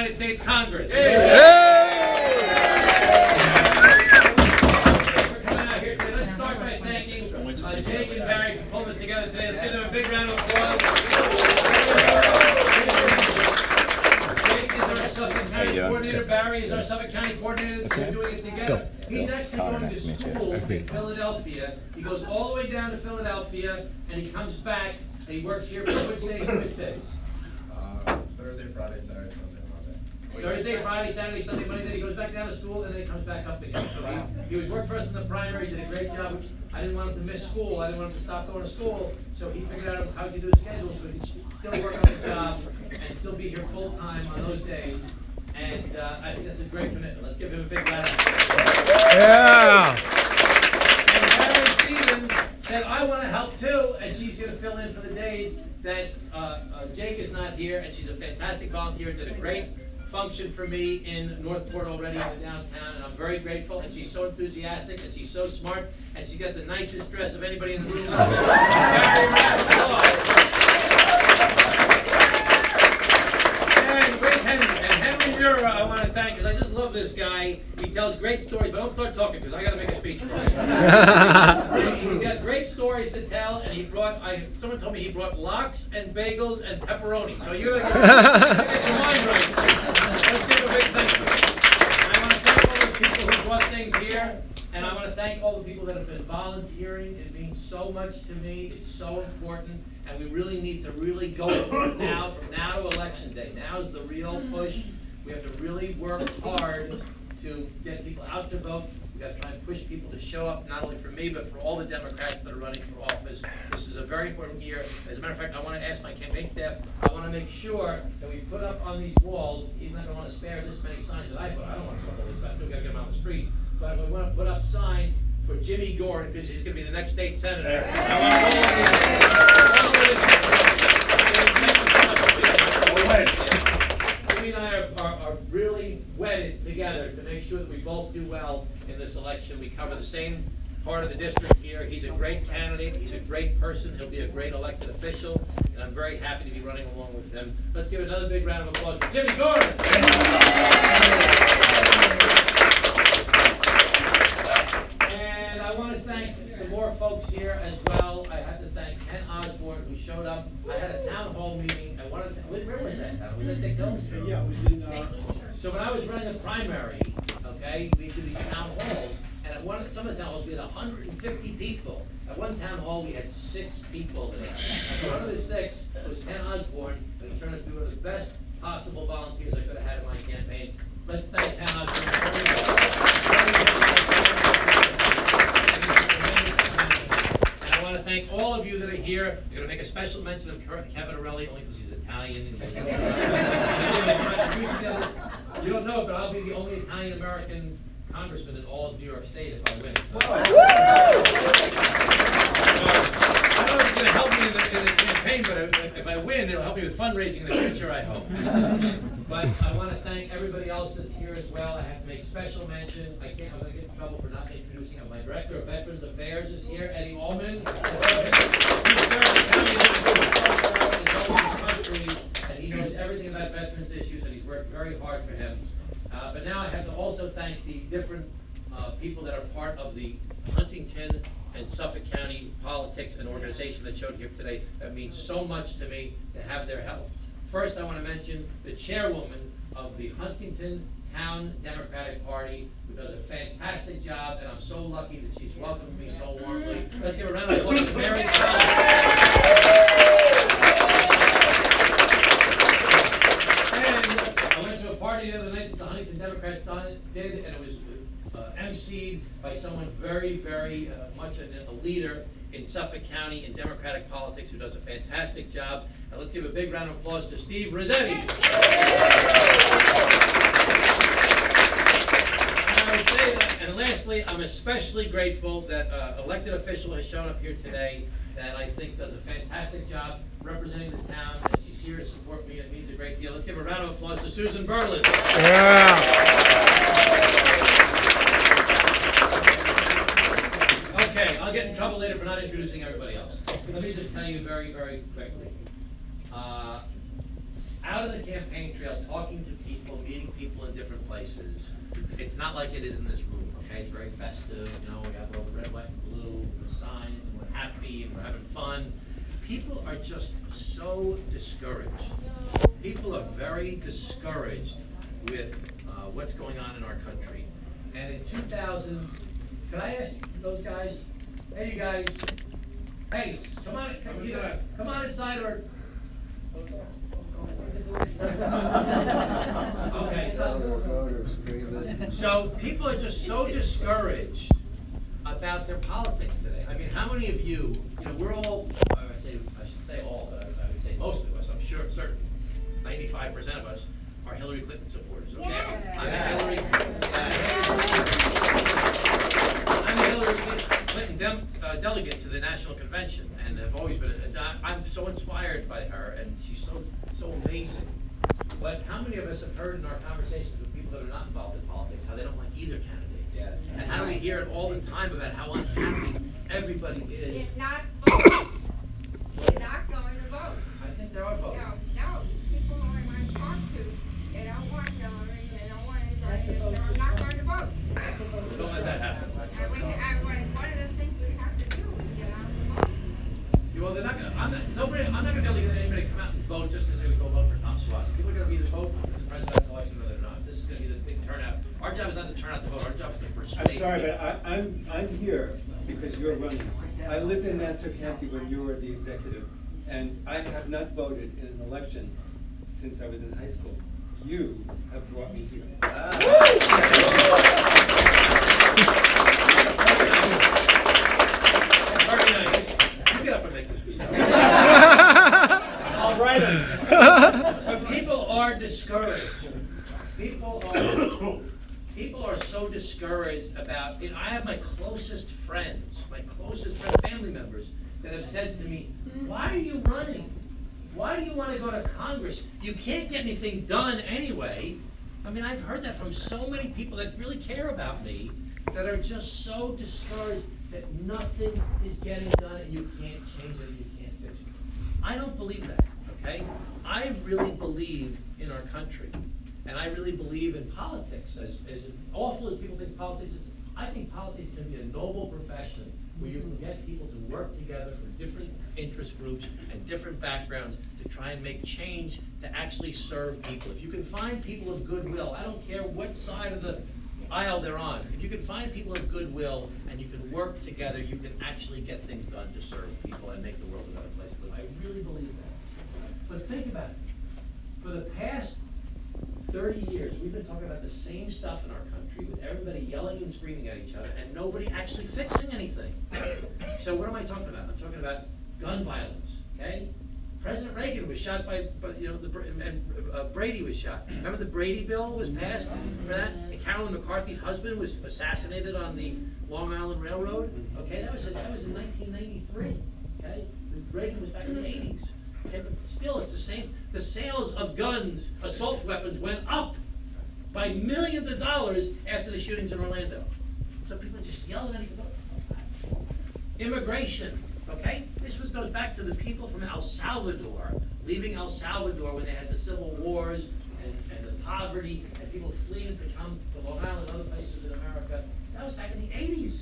United States Congress. Hey! For coming out here today. Let's start by thanking Jake and Barry for pulling us together today. Let's give them a big round of applause. Jake is our Suffolk County coordinator. Barry is our Suffolk County coordinator. We're doing it together. He's actually going to school in Philadelphia. He goes all the way down to Philadelphia, and he comes back, and he works here for which days and which days? Thursday, Friday, Saturday, Sunday, Monday. Thursday, Friday, Saturday, Sunday, Monday. Then he goes back down to school, and then he comes back up again. So he would work for us in the primary. He did a great job. I didn't want him to miss school. I didn't want him to stop going to school. So he figured out how to do the schedule so he could still work on his job and still be here full time on those days. And I think that's a great commitment. Let's give him a big round of applause. Yeah! And Barry Stevens said, I want to help too, and she's going to fill in for the days that Jake is not here, and she's a fantastic volunteer, did a great function for me in Northport already in the downtown, and I'm very grateful, and she's so enthusiastic, and she's so smart, and she's got the nicest dress of anybody in the room. Barry, round of applause. And where's Henry? And Henry Muir, I want to thank, because I just love this guy. He tells great stories, but don't start talking, because I got to make a speech for him. He's got great stories to tell, and he brought, someone told me he brought lox and bagels and pepperoni. So you're going to get your mind right. Let's give him a big thank you. I want to thank all the people who brought things here, and I want to thank all the people that have been volunteering. It means so much to me. It's so important, and we really need to really go for it now, from now to Election Day. Now is the real push. We have to really work hard to get people out to vote. We've got to try and push people to show up, not only for me, but for all the Democrats that are running for office. This is a very important year. As a matter of fact, I want to ask my campaign staff, I want to make sure that we put up on these walls, he's not going to want to spare this many signs that I put. I don't want to put all these signs, we've got to get them out the street. But we want to put up signs for Jimmy Gordon, because he's going to be the next state senator. I want Jimmy and I are really wedded together to make sure that we both do well in this election. We cover the same part of the district here. He's a great candidate. He's a great person. He'll be a great elected official, and I'm very happy to be running along with him. Let's give another big round of applause for Jimmy Gordon. And I want to thank some more folks here as well. I have to thank Ken Osborne, who showed up. I had a town hall meeting. Where was that? Was it Dixon? Yeah, it was in, So when I was running the primary, okay, we do these town halls, and at some of the town halls we had 150 people. At one town hall we had 6 people there. And one of the 6 was Ken Osborne, and he turned out to be one of the best possible volunteers I could have had in my campaign. Let's thank Ken Osborne. And I want to thank all of you that are here. I'm going to make a special mention of Kevin Orelli, only because he's Italian. You don't know, but I'll be the only Italian-American congressman in all of New York State if I win. So. I don't know if it's going to help me in the campaign, but if I win, it'll help me with fundraising in the future, I hope. But I want to thank everybody else that's here as well. I have to make special mention. I'm going to get in trouble for not introducing him. My Director of Veterans Affairs is here, Eddie Allman. He's served the county country, and he knows everything about veterans issues, and he's worked very hard for him. But now I have to also thank the different people that are part of the Huntington and Suffolk County politics and organization that showed here today. That means so much to me to have their help. First, I want to mention the chairwoman of the Huntington Town Democratic Party, who does a fantastic job, and I'm so lucky that she's welcomed me so warmly. Let's give a round of applause to Mary. I went to a party the other night that the Huntington Democrats did, and it was emceed by someone very, very much a leader in Suffolk County in Democratic politics who does a fantastic job. And let's give a big round of applause to Steve Rossetti. And I would say that, and lastly, I'm especially grateful that an elected official has shown up here today that I think does a fantastic job representing the town, and she's here to support me. It means a great deal. Let's give a round of applause to Susan Berlin. Yeah. Okay, I'll get in trouble later for not introducing everybody else. Let me just tell you very, very quickly. out of the campaign trail, talking to people, meeting people in different places. It's not like it is in this room, okay? It's very festive, you know, we have all the red, white, and blue, the signs, and we're happy, and we're having fun. People are just so discouraged. People are very discouraged with what's going on in our country. And in 2000, can I ask those guys, hey you guys, hey, come on inside or okay. So people are just so discouraged about their politics today. I mean, how many of you, we're all, I should say all, but I would say most of us, I'm sure, certain, 95% of us are Hillary Clinton supporters, okay? Yes. I'm a Hillary Clinton delegate to the National Convention, and have always been, I'm so inspired by her, and she's so amazing. But how many of us have heard in our conversations with people that are not involved in politics, how they don't like either candidate? Yes. And how do we hear it all the time about how unhappy everybody is? If not vote, they're not going to vote. I think there are votes. No, people who I want to talk to, they don't want Hillary, they don't want anybody, they're not going to vote. Don't let that happen. One of the things we have to do is get out and vote. Well, they're not gonna, I'm not gonna be able to get anybody to come out and vote just because they would go vote for Tom Suozzi. People are gonna either vote for the presidential election or they're not. This is gonna be the big turnout. Our job is not to turn out the vote, our job is to persuade. I'm sorry, people. but I'm here because you're running. I lived in Nassau County when you were the executive, and I have not voted in an election since I was in high school. You have brought me here. Very nice. You get up and make this speech. I'll write it. But people are discouraged. People are so discouraged about, I have my closest friends, family members, that have said to me, why are you running? Why do you want to go to Congress? You can't get anything done anyway. I mean, I've heard that from so many people that really care about me, that are just so discouraged that nothing is getting done and you can't change it and you can't fix it. I don't believe that, okay? I really believe in our country. And I really believe in politics. As awful as people think politics is, I think politics can be a noble profession where you can get people to work together from different interest groups and different backgrounds to try and make change to actually serve people. If you can find people of goodwill, I don't care what side of the aisle they're on, if you can find people of goodwill and you can work together, you can actually get things done to serve people and make the world a better place to live. I really believe that. But think about it. For the past 30 years, we've been talking about the same stuff in our country with everybody yelling and screaming at each other and nobody actually fixing anything. So what am I talking about? I'm talking about gun violence, okay? President Reagan was shot by Brady was shot. Remember the Brady bill was passed for that? And Carolyn McCarthy's husband was assassinated on the Long Island Railroad. Okay, that was in 1993. Okay, Reagan was back in the 80s. Okay, but still, it's the same. The sales of guns, assault weapons, went up by millions of dollars after the shootings in Orlando. So people are just yelling at each other. Immigration, okay? This goes back to the people from El Salvador, leaving El Salvador when they had the civil wars and the poverty, and people fleeing to come to Long Island and other places in America. That was back in the 80s,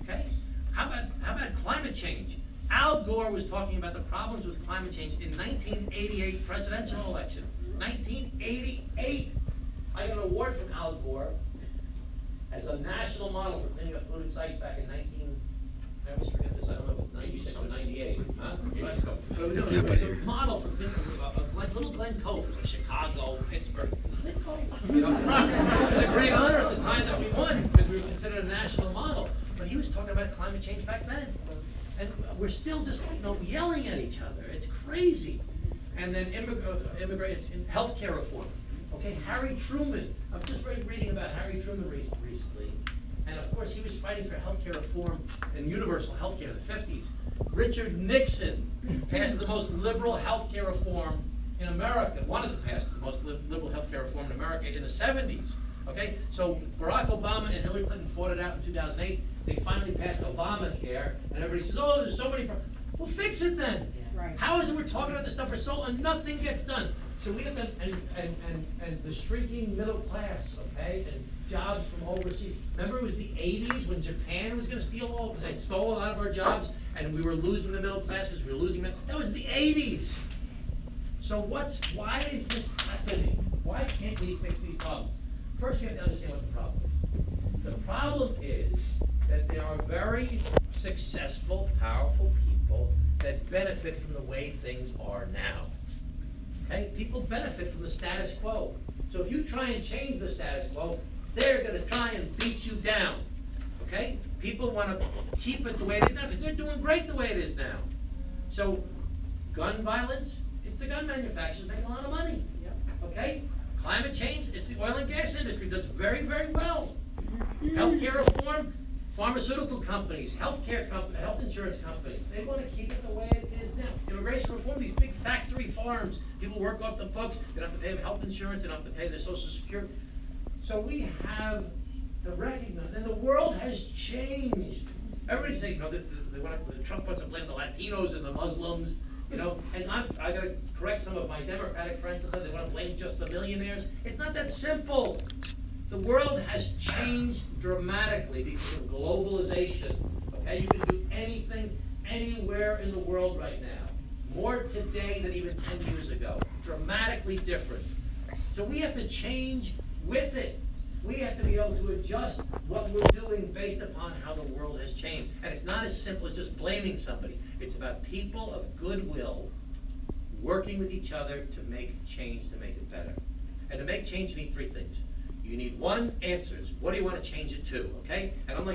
okay? How about climate change? Al Gore was talking about the problems with climate change in 1988 presidential election. 1988. I got an award from Al Gore as a national model for cleaning up polluted sites back in I always forget this, I don't know if it's 96 or 98. Huh? Let's go. So it was a model for cleaning up little Glen Cove, like Chicago, Pittsburgh. Glen Cove, it was a great honor at the time that we won because we were considered a national model. But he was talking about climate change back then. And we're still just, yelling at each other. It's crazy. And then immigration, healthcare reform. Okay, Harry Truman. I was just reading about Harry Truman recently. And of course, he was fighting for healthcare reform and universal healthcare in the 50s. Richard Nixon passed the most liberal healthcare reform in America, wanted to pass the most liberal healthcare reform in America in the 70s. Okay, so Barack Obama and Hillary Clinton fought it out in 2008. They finally passed Obamacare, and everybody says, "Oh, there's so many problems." Well, fix it then. Right. How is it we're talking about this stuff for so long and nothing gets done? So we have and the shrinking middle class, okay, and jobs from overseas. Remember it was the 80s when Japan was gonna steal all, they stole a lot of our jobs, and we were losing the middle class because we were losing them. That was the 80s. So why is this happening? Why can't we fix these problems? First, you have to understand what the problem is. The problem is that there are very successful, powerful people that benefit from the way things are now. Okay? People benefit from the status quo. So if you try and change the status quo, they're gonna try and beat you down. Okay? People wanna keep it the way it is now because they're doing great the way it is now. So, gun violence, it's the gun manufacturers making a lot of money. Okay? Climate change, it's the oil and gas industry does very, very well. Healthcare reform, pharmaceutical companies, health insurance companies, they want to keep it the way it is now. Immigration reform, these big factory farms, people work off the books, they don't have to pay them health insurance, they don't have to pay their social security. So we have to recognize, and the world has changed. Everybody's saying, Trump wants to blame the Latinos and the Muslims, and I gotta correct some of my Democratic friends because they want to blame just the millionaires. It's not that simple. The world has changed dramatically because of globalization. Okay, you can do anything, anywhere in the world right now. More today than even 10 years ago. Dramatically different. So we have to change with it. We have to be able to adjust what we're doing based upon how the world has changed. And it's not as simple as just blaming somebody. It's about people of goodwill working with each other to make change, to make it better. And to make change, you need three things. You need one, answers. What do you want to change it to, okay? And unlike